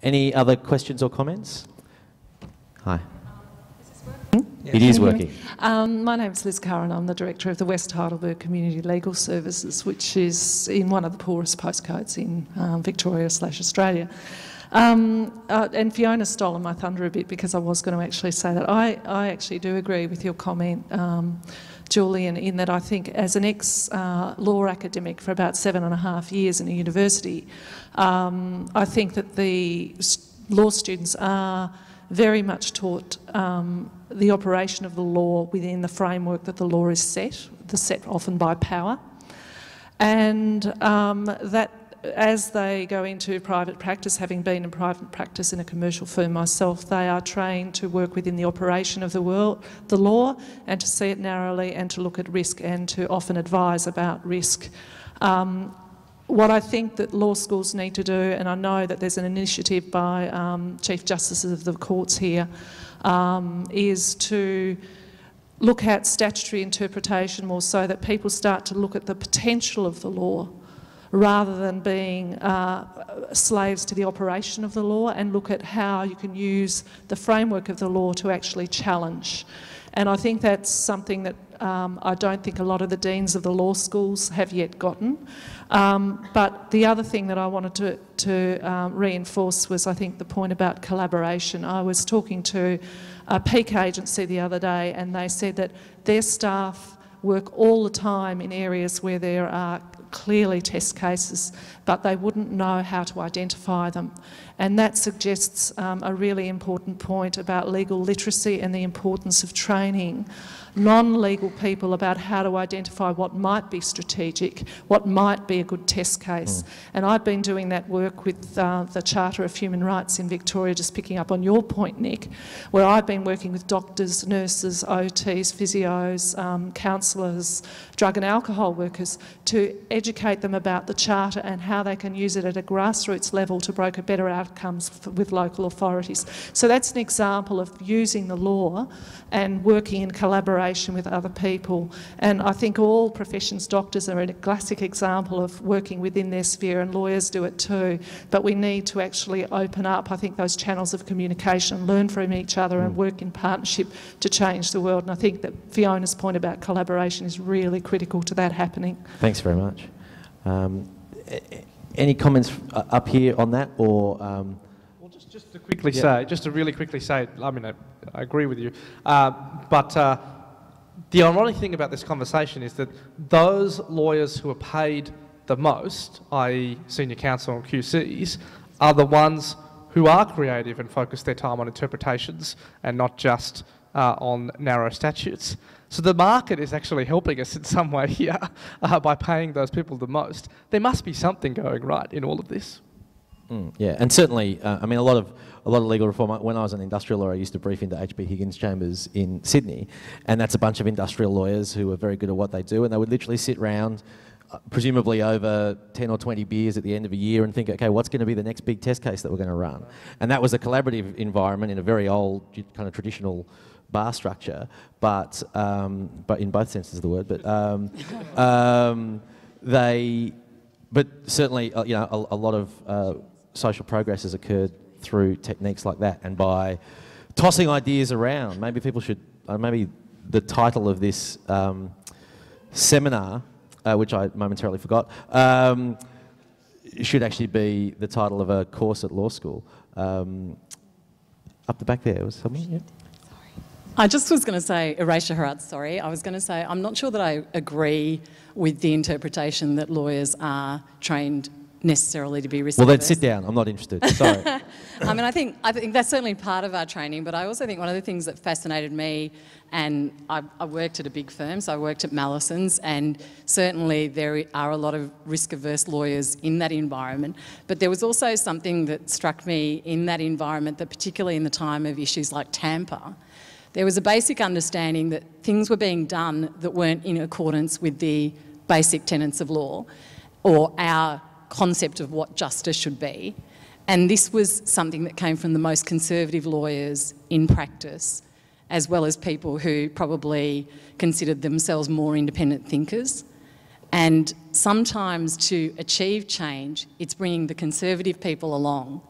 Any other questions or comments? Hi. It is working. My name is Liz Curran. I'm the Director of the West Heidelberg Community Legal Services, which is in one of the poorest postcodes in Victoria/Australia. And Fiona's stolen my thunder a bit because I was going to actually say that. I actually do agree with your comment, Julian, in that I think as an ex-law academic for about 7.5 years in a university, I think that the law students are very much taught the operation of the law within the framework that the law is set often by power, and that as they go into private practice, having been in private practice in a commercial firm myself, they are trained to work within the operation of the law and to see it narrowly and to look at risk and to often advise about risk. What I think that law schools need to do, and I know that there's an initiative by Chief Justices of the courts here, is to look at statutory interpretation more so that people start to look at the potential of the law rather than being slaves to the operation of the law, and look at how you can use the framework of the law to actually challenge. And I think that's something that I don't think a lot of the deans of the law schools have yet gotten. But the other thing that I wanted to reinforce was, I think, the point about collaboration. I was talking to a peak agency the other day, and they said that their staff work all the time in areas where there are clearly test cases, but they wouldn't know how to identify them. And that suggests a really important point about legal literacy and the importance of training non-legal people about how to identify what might be strategic, what might be a good test case. And I've been doing that work with the Charter of Human Rights in Victoria, just picking up on your point, Nic, where I've been working with doctors, nurses, OTs, physios, counsellors, drug and alcohol workers to educate them about the Charter and how they can use it at a grassroots level to broker better outcomes with local authorities. So that's an example of using the law and working in collaboration with other people. And I think all professions, doctors are a classic example of working within their sphere, and lawyers do it too. But we need to actually open up, I think, those channels of communication, learn from each other and work in partnership to change the world. And I think that Fiona's point about collaboration is really critical to that happening. Thanks very much. Any comments up here on that, or? Well, just to quickly say, just to really quickly say, I mean, I agree with you, but the ironic thing about this conversation is that those lawyers who are paid the most, i.e. senior counsel and QCs, are the ones who are creative and focus their time on interpretations and not just on narrow statutes. So the market is actually helping us in some way here by paying those people the most. There must be something going right in all of this. Yeah, and certainly, I mean, a lot of legal reform. When I was an industrial lawyer, I used to brief into H.B. Higgins chambers in Sydney, and that's a bunch of industrial lawyers who are very good at what they do, and they would literally sit round, presumably over 10 or 20 beers at the end of a year, and think, okay, what's going to be the next big test case that we're going to run? And that was a collaborative environment in a very old, kind of traditional bar structure, but in both senses of the word. But certainly, you know, a lot of social progress has occurred through techniques like that, and by tossing ideas around. Maybe people should, maybe the title of this seminar, which I momentarily forgot, should actually be the title of a course at law school. Up the back there was something. Yeah. I just was going to say, Erasure Harat, sorry. I was going to say, I'm not sure that I agree with the interpretation that lawyers are trained necessarily to be risk Well, averse. then sit down. I'm not interested. Sorry. I mean, I think that's certainly part of our training, but I also think one of the things that fascinated me, and I worked at a big firm, so I worked at Mallison's, and certainly there are a lot of risk-averse lawyers in that environment, but there was also something that struck me in that environment, that particularly in the time of issues like Tampa, there was a basic understanding that things were being done that weren't in accordance with the basic tenets of law or our concept of what justice should be. And this was something that came from the most conservative lawyers in practice, as well as people who probably considered themselves more independent thinkers. And sometimes to achieve change, it's bringing the conservative people along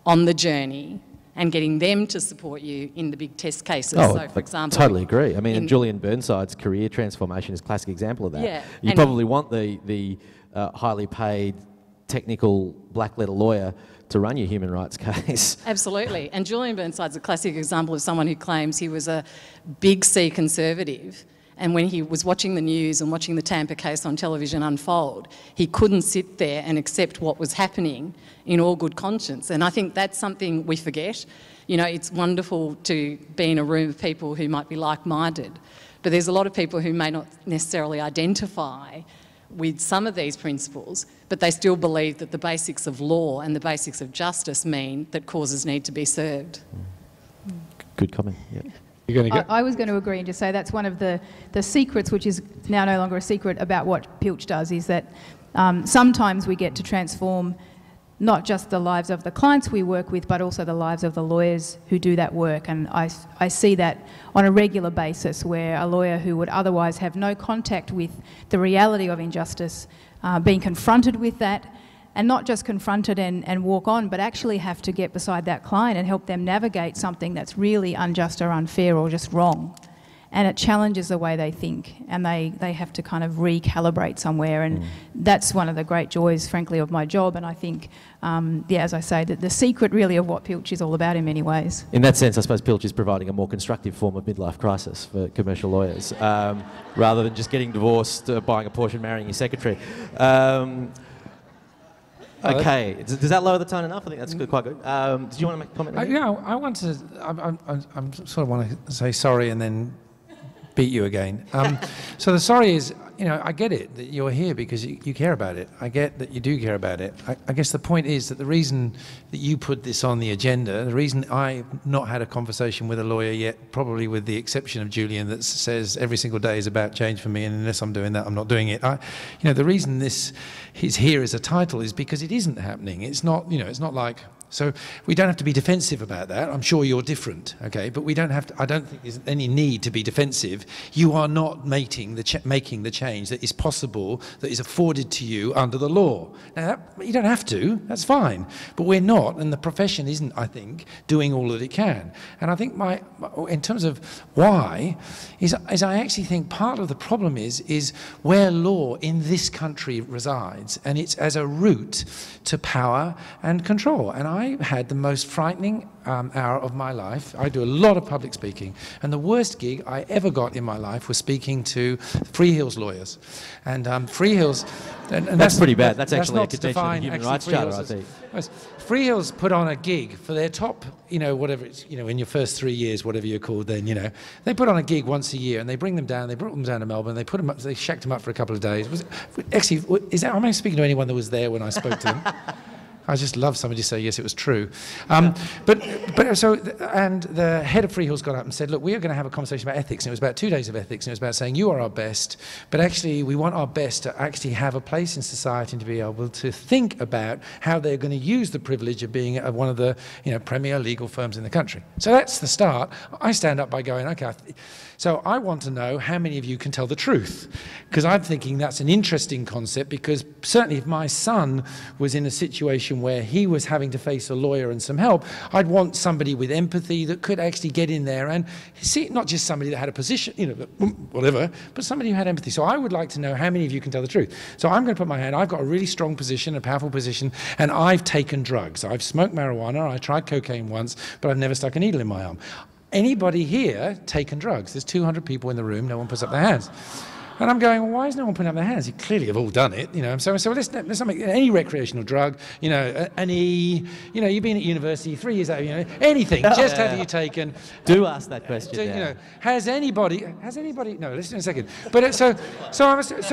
on the journey and getting them to support you in the big test cases. Oh, so, for example, totally agree. I mean, Julian Burnside's career transformation is a classic example of that. Yeah, You probably want the highly paid technical black letter lawyer to run your human rights case. Absolutely. And Julian Burnside's a classic example of someone who claims he was a big C conservative, and when he was watching the news and watching the Tampa case on television unfold, he couldn't sit there and accept what was happening in all good conscience. And I think that's something we forget. You know, it's wonderful to be in a room of people who might be like-minded, but there's a lot of people who may not necessarily identify with some of these principles, but they still believe that the basics of law and the basics of justice mean that causes need to be served. Good comment, yeah. You're going to I was going to agree and just say that's one of the secrets, which is now no longer a secret, about what PILCH does, is that sometimes we get to transform not just the lives of the clients we work with, but also the lives of the lawyers who do that work. And I see that on a regular basis, where a lawyer who would otherwise have no contact with the reality of injustice, being confronted with that, and not just confronted and walk on, but actually have to get beside that client and help them navigate something that's really unjust or unfair or just wrong. And it challenges the way they think, and they have to kind of recalibrate somewhere. And that's one of the great joys, frankly, of my job. And I think, yeah, as I say, that the secret really of what PILCH is all about in many ways. In that sense, I suppose PILCH is providing a more constructive form of midlife crisis for commercial lawyers, rather than just getting divorced, buying a Porsche and marrying your secretary. Okay, does that lower the tone enough? I think that's good, quite good. Did you want to make a comment? yeah, I want to. I sort of want to say sorry and then beat you again. So the sorry is, you know, I get it that you're here because you care about it. I get that you do care about it. I guess the point is that the reason that you put this on the agenda, the reason I've not had a conversation with a lawyer yet, probably with the exception of Julian, that says every single day is about change for me, and unless I'm doing that, I'm not doing it. You know, the reason this is here as a title is because it isn't happening. It's not, you know, it's not like. So we don't have to be defensive about that. I'm sure you're different, okay? But we don't have to. I don't think there's any need to be defensive. You are not making the change that is possible, that is afforded to you under the law. Now, you don't have to. That's fine. But we're not, and the profession isn't, I think, doing all that it can. And I think in terms of why, is I actually think part of the problem is where law in this country resides, and it's as a route to power and control. And I had the most frightening hour of my life. I do a lot of public speaking, and the worst gig I ever got in my life was speaking to Freehills lawyers. And Freehills... And that's pretty bad. That's actually a not contention of the Human Rights Charter, I think. Freehills put on a gig for their top, you know, whatever it's, you know, in your first 3 years, whatever you're called then, you know. They put on a gig once a year, and they bring them down. They brought them down to Melbourne. They put them up. They shacked them up for a couple of days. Am I speaking to anyone that was there when I spoke to them? I just love somebody to say, yes, it was true. And the head of Freehills got up and said, look, we are going to have a conversation about ethics. And it was about 2 days of ethics. And it was about saying, you are our best, but actually we want our best to actually have a place in society and to be able to think about how they're going to use the privilege of being one of the, you know, premier legal firms in the country. So that's the start. I stand up by going, okay, so I want to know how many of you can tell the truth, because I'm thinking that's an interesting concept, because certainly if my son was in a situation where he was having to face a lawyer and some help, I'd want somebody with empathy that could actually get in there and see, not just somebody that had a position, you know, whatever, but somebody who had empathy. So I would like to know how many of you can tell the truth. So I'm going to put my hand, I've got a really strong position, a powerful position, and I've taken drugs. I've smoked marijuana, I tried cocaine once, but I've never stuck a needle in my arm. Anybody here taken drugs? There's 200 people in the room, no one puts up their hands. And I'm going, well, why is no one putting up their hands? You clearly have all done it, you know. So let's not make any recreational drug, you know, you know, you've been at university 3 years out, you know, anything, just have you taken. Do ask that question. You know, has anybody, no, listen in a second. But so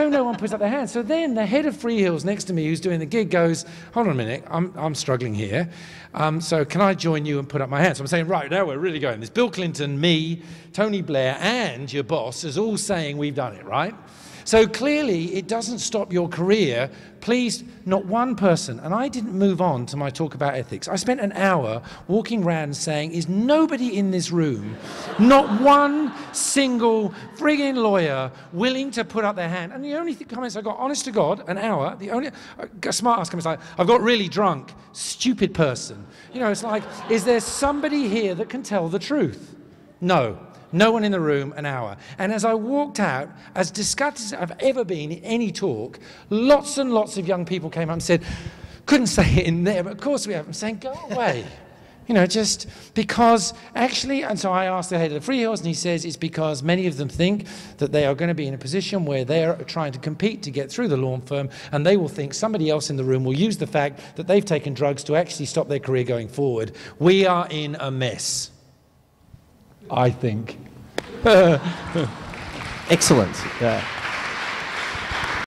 no one puts up their hands. So then the head of Freehills next to me, who's doing the gig, goes, hold on a minute, I'm struggling here. So can I join you and put up my hands? So I'm saying, right, now we're really going. There's Bill Clinton, me, Tony Blair, and your boss is all saying we've done it, right? So clearly, it doesn't stop your career. Please, not one person, and I didn't move on to my talk about ethics. I spent an hour walking around saying, is nobody in this room, not one single frigging lawyer willing to put up their hand? And the only comments I got, honest to God, an hour, the only smart ass comments like, I've got really drunk, stupid person. You know, it's like, is there somebody here that can tell the truth? No. No one in the room, an hour. And as I walked out, as disgusted as I've ever been in any talk, lots and lots of young people came up and said, couldn't say it in there, but of course we have. I'm saying, go away. You know, just because actually, and so I asked the head of the Freehills, and he says it's because many of them think that they are going to be in a position where they're trying to compete to get through the law firm, and they will think somebody else in the room will use the fact that they've taken drugs to actually stop their career going forward. We are in a mess, I think. Excellent. Yeah.